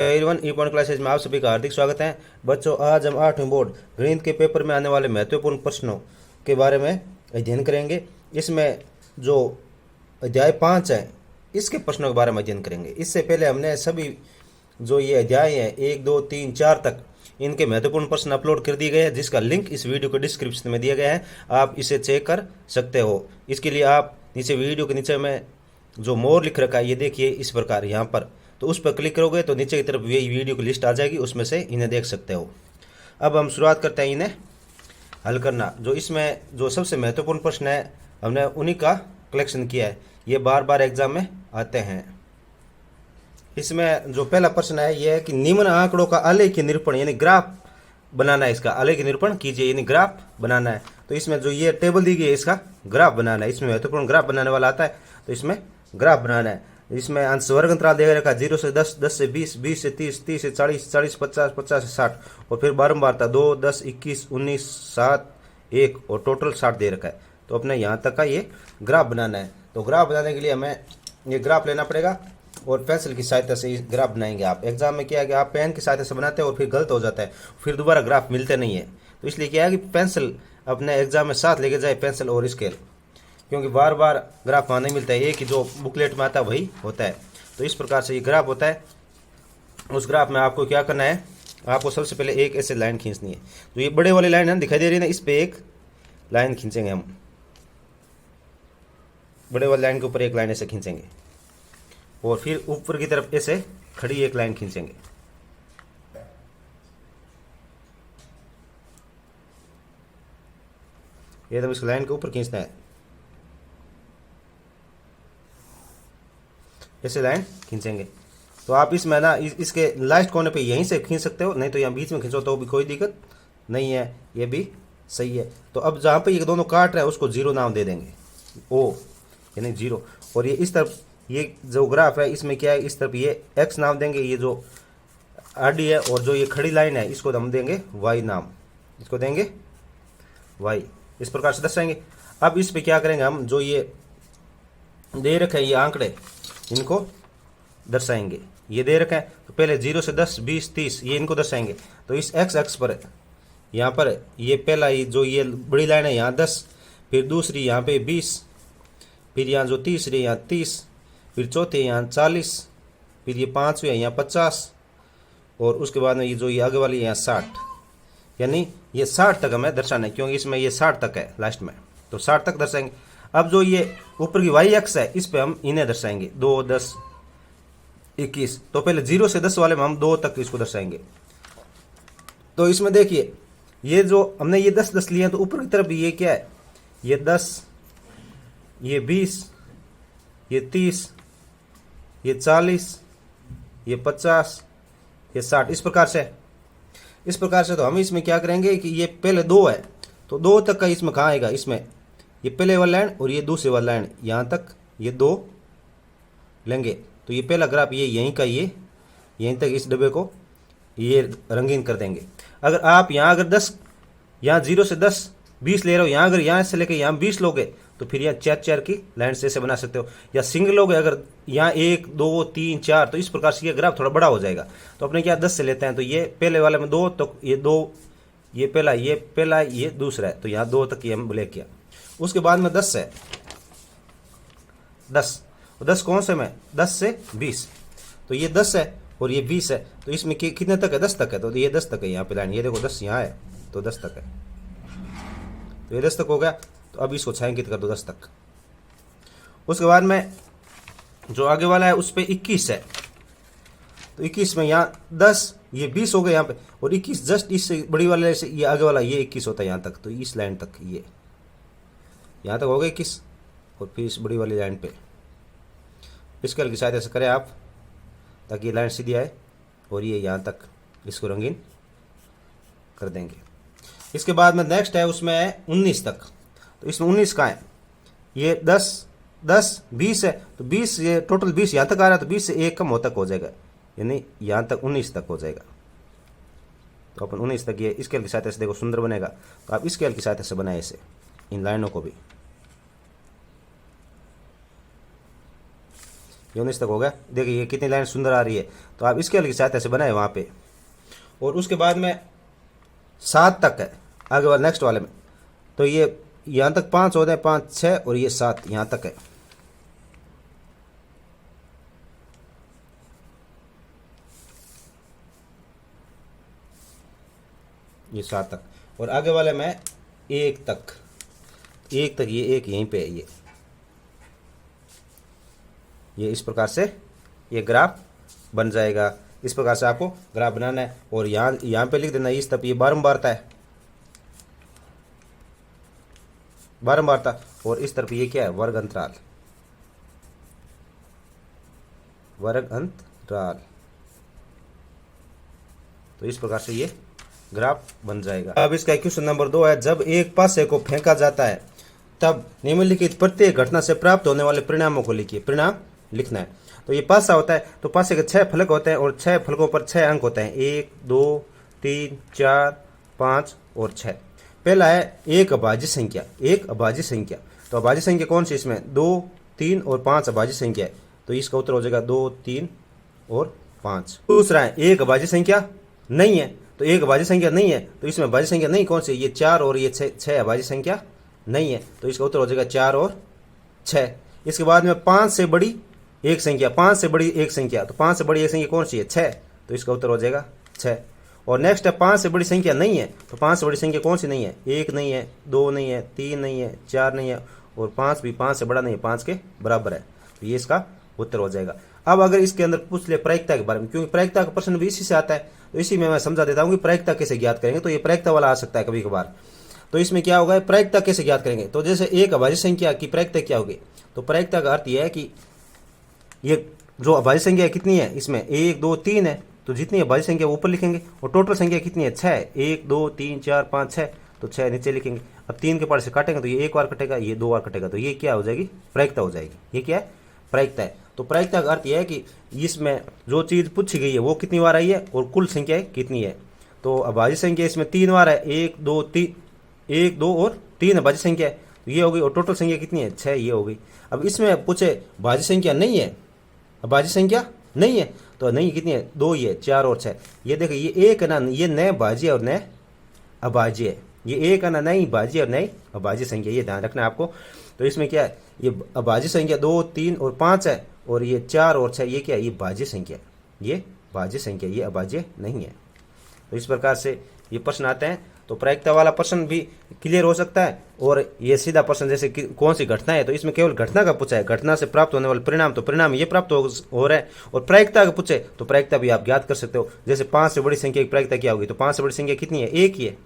Everyone ई point classes में आप सभी का हार्दिक स्वागत है। बच्चों, आज हम 8वीं बोर्ड गणित के पेपर में आने वाले महत्वपूर्ण प्रश्नों के बारे में अध्ययन करेंगे। इसमें जो अध्याय 5 है इसके प्रश्नों के बारे में अध्ययन करेंगे। इससे पहले हमने सभी जो ये अध्याय है 1, 2, 3, 4 तक इनके महत्वपूर्ण प्रश्न अपलोड कर दिए गए हैं, जिसका लिंक इस वीडियो के डिस्क्रिप्शन में दिया गया है। आप इसे चेक कर सकते हो। इसके लिए आप नीचे वीडियो के नीचे में जो मोर लिख रखा है ये देखिए इस प्रकार यहाँ पर, तो उस पर क्लिक करोगे तो नीचे की तरफ ये वीडियो की लिस्ट आ जाएगी, उसमें से इन्हें देख सकते हो। अब हम शुरुआत करते हैं इन्हें हल करना। जो इसमें जो सबसे महत्वपूर्ण प्रश्न है हमने उन्हीं का कलेक्शन किया है, ये बार बार एग्जाम में आते हैं। इसमें जो पहला प्रश्न है यह है कि निम्न आंकड़ों का आलेखीय निरूपण यानी ग्राफ बनाना है। इसका आलेखीय निरूपण कीजिए यानी ग्राफ बनाना है। तो इसमें जो ये टेबल दी गई है इसका ग्राफ बनाना है। इसमें महत्वपूर्ण ग्राफ बनाने वाला आता है, तो इसमें ग्राफ बनाना है। इसमें अंश वर्ग अंतराल दे रखा है 0 से 10, 10 से 20, 20 से 30, 30 से 40, 40 से 50, 50 से 60 और फिर बारंबारता 2, 10, 21, 19, 7, 1 और टोटल 60 दे रखा है। तो अपने यहाँ तक का ये ग्राफ बनाना है। तो ग्राफ बनाने के लिए हमें ये ग्राफ लेना पड़ेगा और पेंसिल की सहायता से इस ग्राफ बनाएंगे। आप एग्जाम में क्या है कि आप पेन की सहायता से बनाते हैं और फिर गलत हो जाता है, फिर दोबारा ग्राफ मिलते नहीं है। तो इसलिए क्या है कि पेंसिल अपने एग्जाम में साथ लेके जाए, पेंसिल और स्केल, क्योंकि बार बार ग्राफ वहाँ नहीं मिलता है, एक ही जो बुकलेट में आता है वही होता है। तो इस प्रकार से ये ग्राफ होता है। उस ग्राफ में आपको क्या करना है, आपको सबसे पहले एक ऐसे लाइन खींचनी है। तो ये बड़े वाली लाइन है दिखाई दे रही है ना, इस पर एक लाइन खींचेंगे हम। बड़े वाली लाइन के ऊपर एक लाइन ऐसे खींचेंगे और फिर ऊपर की तरफ ऐसे खड़ी एक लाइन खींचेंगे। ये तो इस लाइन के ऊपर खींचना है, ऐसे लाइन खींचेंगे। तो आप इसमें ना इसके लास्ट कोने पे यहीं से खींच सकते हो, नहीं तो यहाँ बीच में खींचो तो भी कोई दिक्कत नहीं है, ये भी सही है। तो अब जहाँ पे ये दोनों काट रहे हैं उसको 0 नाम दे देंगे, ओ यानी 0। और ये इस तरफ ये जो ग्राफ है इसमें क्या है, इस तरफ ये x नाम देंगे, ये जो आडी है, और जो ये खड़ी लाइन है इसको हम देंगे y नाम, इसको देंगे y। इस प्रकार से दर्शाएंगे। अब इस पे क्या करेंगे हम, जो ये दे रखे हैं ये आंकड़े इनको दर्शाएंगे। ये दे रखे हैं तो पहले 0 से 10, 20, 30 ये इनको दर्शाएंगे। तो इस x अक्ष पर यहाँ पर ये पहला ये जो ये बड़ी लाइन है यहाँ 10, फिर दूसरी यहाँ पे 20, फिर यहाँ जो तीसरी यहाँ 30, फिर चौथी यहाँ 40, फिर ये पाँचवीं है यहाँ 50 और उसके बाद में ये जो ये आगे वाली यहाँ 60, यानी ये 60 तक हमें दर्शाना है, क्योंकि इसमें ये 60 तक है लास्ट में, तो 60 तक दर्शाएंगे। अब जो ये ऊपर की वाई अक्ष है इस पे हम इन्हें दर्शाएंगे 2, 10, 21। तो पहले 0 से 10 वाले में हम 2 तक इसको दर्शाएंगे। तो इसमें देखिए ये जो हमने ये 10, 10 लिए हैं, तो ऊपर की तरफ ये क्या है, ये 10, ये 20, ये 30, ये 40, ये 50, ये 60, इस प्रकार से। इस प्रकार से तो हम इसमें क्या करेंगे कि ये पहले 2 है तो 2 तक का इसमें कहाँ आएगा, इसमें ये पहले वाला लाइन और ये दूसरे वाला लाइन यहाँ तक ये 2 लेंगे। तो ये पहला ग्राफ ये यहीं का ये यहीं तक इस डब्बे को ये रंगीन कर देंगे। अगर आप यहाँ अगर 10 यहाँ 0 से 10, 20 ले रहे हो, यहाँ अगर यहाँ से लेके यहाँ 20 लोगे तो फिर यहाँ 4 की लाइन से ऐसे बना सकते हो, या सिंगल लोगे अगर यहाँ 1, 2, 3, 4, तो इस प्रकार से ये ग्राफ थोड़ा बड़ा हो जाएगा। तो अपने क्या 10 से लेते हैं, तो ये पहले वाले में 2, तो ये 2 ये पहला ये दूसरा है, तो यहाँ 2 तक ये हम ब्लैक किया। उसके बाद में 10 है, 10 कौन से में 10 से 20, तो ये 10 है और ये 20 है, तो इसमें कितने तक है, 10 तक है। तो ये 10 तक है यहाँ पे लाइन, ये देखो 10 यहाँ है तो 10 तक है, तो ये 10 तक हो गया। तो अब इसको छायांकित कर दो 10 तक। उसके बाद में जो आगे वाला है उस पर 21 है, तो 21 में यहाँ 10 ये 20 हो गए यहाँ पे, और 21 जस्ट इससे बड़ी वाले से ये आगे वाला ये 21 होता है यहाँ तक, तो इस लाइन तक ये यहाँ तक हो गए 21, और फिर इस बड़ी वाली लाइन पे स्केल की सहायता से करें आप, ताकि ये लाइन सीधी आए, और ये यहाँ तक इसको रंगीन कर देंगे। इसके बाद में नेक्स्ट है उसमें है 19 तक। तो इसमें 19 का है, ये 10, 10, 20 है, तो 20 ये टोटल 20 यहाँ तक आ रहा है, तो 20 से एक कम तक हो जाएगा, यानी यहाँ तक 19 तक हो जाएगा। तो अपन 19 तक ये स्केल की सहायता से देखो सुंदर बनेगा। तो आप स्केल की सहायता से बनाए इसे, इन लाइनों को भी। ये 19 तक हो गया। देखिए ये कितनी लाइन सुंदर आ रही है। तो आप इसके लिए सहायता से बनाए वहाँ पे। और उसके बाद में 7 तक है आगे वाले नेक्स्ट वाले में। तो ये यहाँ तक 5 होते हैं, 5 6 और ये 7 यहाँ तक है। ये 7 तक और आगे वाले में 1 तक, 1 तक ये एक यहीं पे है। ये इस प्रकार से ये ग्राफ बन जाएगा। इस प्रकार से आपको ग्राफ बनाना है और यहाँ पे लिख देना इस तरफ ये बारंबारता है, बारंबारता। और इस तरफ ये क्या है, वर्ग अंतराल, वर्ग अंतराल। तो इस प्रकार से ये ग्राफ बन जाएगा। अब इसका क्वेश्चन नंबर 2 है, जब एक पासे को फेंका जाता है तब निम्नलिखित प्रत्येक घटना से प्राप्त होने वाले परिणामों को लिखिए। परिणाम लिखना है। तो ये पासा होता है तो पासे के 6 फलक होते हैं और 6 फलकों पर 6 अंक होते हैं, 1 2 3 4 5 और 6। पहला है एक अभाज्य संख्या, एक अभाज्य संख्या। तो अभाज्य संख्या कौन सी, इसमें 2 3 और 5 अभाज्य संख्या है। तो इसका उत्तर हो जाएगा 2 3 और 5। दूसरा है एक अभाज्य संख्या नहीं है। तो एक अभाज्य संख्या नहीं है तो इसमें अभाज्य संख्या नहीं कौन सी, ये 4 और ये 6 अभाज्य संख्या नहीं है। तो इसका उत्तर हो जाएगा 4 और 6। इसके बाद में 5 से बड़ी एक संख्या, 5 से बड़ी एक संख्या। तो 5 से बड़ी एक संख्या कौन सी है, 6। तो इसका उत्तर हो जाएगा 6। और नेक्स्ट है 5 से बड़ी संख्या नहीं है। तो 5 से बड़ी संख्या कौन सी नहीं है, 1 नहीं है, 2 नहीं है, 3 नहीं है, 4 नहीं है और 5 भी 5 से बड़ा नहीं है, 5 के बराबर है। तो ये इसका उत्तर हो जाएगा। अब अगर इसके अंदर पूछ ले प्रायिकता के बारे में, क्योंकि प्रायिकता का प्रश्न भी इसी से आता है, तो इसी में मैं समझा देता हूँ कि प्रायिकता कैसे ज्ञात करेंगे। तो ये प्रायिकता वाला आ सकता है कभी कभार। तो इसमें क्या होगा, प्रायिकता कैसे ज्ञात करेंगे। तो जैसे एक अभाज्य संख्या की प्रायिकता क्या होगी, तो प्रायिकता का अर्थ यह है कि ये जो अभाज्य संख्या कितनी है, इसमें 1 2 3 है। तो जितनी अभाज्य संख्या ऊपर लिखेंगे और टोटल संख्या कितनी है, 6, 1 2 3 4 5 6। तो 6 नीचे लिखेंगे। अब 3 के पार से काटेंगे तो ये 1 बार कटेगा, ये 2 बार कटेगा। तो ये क्या हो जाएगी, प्रायिकता हो जाएगी। ये क्या है, प्रायिकता है। तो प्रायिकता का अर्थ यह है कि इसमें जो चीज़ पूछी गई है वो कितनी बार आई है और कुल संख्या कितनी है। तो अभाज्य संख्या इसमें 3 बार है, 1 2 3, 1 2 और 3 अभाज्य संख्या है, ये हो गई। और टोटल संख्या कितनी है, 6, ये हो गई। अब इसमें पूछे भाज्य संख्या नहीं है, अभाज्य संख्या नहीं है, तो नहीं कितनी है, 2 ही है, 4 और 6। ये देखिए ये एक है ना, ये नए भाज्य और नए अभाज्य है। ये एक है ना, नई भाज्य और नई अभाज्य संख्या, ये ध्यान रखना है आपको। तो इसमें क्या है, ये अभाज्य संख्या 2 3 और 5 है और ये 4 और 6 ये क्या है, ये भाज्य संख्या, ये भाज्य संख्या, ये अभाज्य नहीं है। तो इस प्रकार से ये प्रश्न आते हैं। तो प्रायिकता वाला प्रश्न भी क्लियर हो सकता है। और ये सीधा प्रश्न जैसे कि कौन सी घटना है, तो इसमें केवल घटना का पूछा है, घटना से प्राप्त होने वाले परिणाम, तो परिणाम ये प्राप्त हो रहा है। और प्रायिकता का पूछे तो प्रायिकता भी आप ज्ञात कर सकते हो। जैसे 5 से बड़ी संख्या की प्रायिकता क्या होगी, तो 5 से बड़ी संख्या कितनी है, 1 ही है,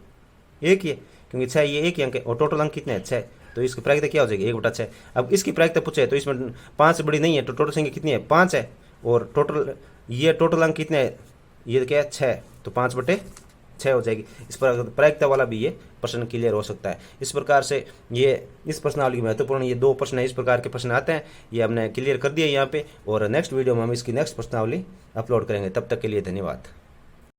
1 ही है, क्योंकि 6 ये 1 ही अंक है और टोटल अंक कितने हैं, 6। तो इसकी प्रायिकता क्या हो जाएगी, 1/6। अब इसकी प्रायिकता पूछे तो इसमें 5 से बड़ी नहीं है, तो टोटल संख्या कितनी है, 5 है और टोटल ये टोटल अंक कितने हैं, ये क्या है, 6। तो 5/6 हो जाएगी। इस पर प्रायिकता वाला भी ये प्रश्न क्लियर हो सकता है। इस प्रकार से ये इस प्रश्नावली की महत्वपूर्ण ये 2 प्रश्न है, इस प्रकार के प्रश्न आते हैं, ये हमने क्लियर कर दिया यहाँ पे। और नेक्स्ट वीडियो में हम इसकी नेक्स्ट प्रश्नावली अपलोड करेंगे। तब तक के लिए धन्यवाद।